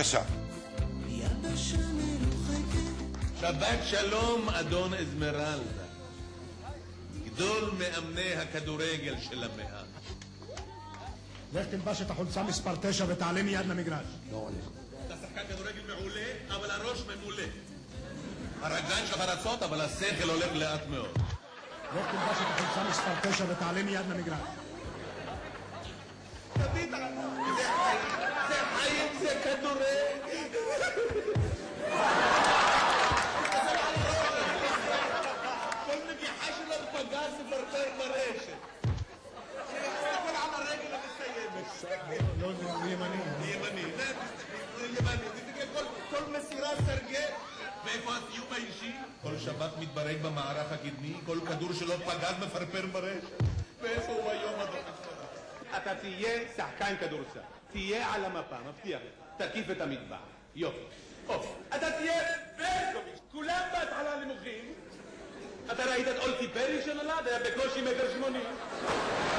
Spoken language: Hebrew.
בבקשה. שבת שלום, אדון אזמרלדה. גדול מאמני הכדורגל של המאה. לך תלבש את החולצה מספר 9 ותעלה מיד למגרש. לא עולה. אתה שחקן כדורגל מעולה, אבל הראש ממולא. הרגליים שלך רצות, אבל השכל הולך לאט מאוד. לך תלבש את החולצה מספר 9 ותעלה מיד למגרש. תביט, זה חיים, זה כדורגל. כל נגיחה שלו פגע ספרפר ברשת. תסתכל על הרגל המסיימת. לא, ימני. ימני, כל מסירה סרגל. ואיפה הסיום האישי? כל שבת מתברג במערך הקדמי, כל כדור שלו פגז מפרפר ברשת. ואיפה הוא היום, אדון אזמרלדה? אתה תהיה שחקן כדורסל, תהיה על המפה, מבטיח לך, תקיף את המטבח, יופי. אתה תהיה ברקוביץ', כולם בהתחלה נמוכים. אתה ראית את אולטי פרי שנולד, היה בקושי 1.80 מטר.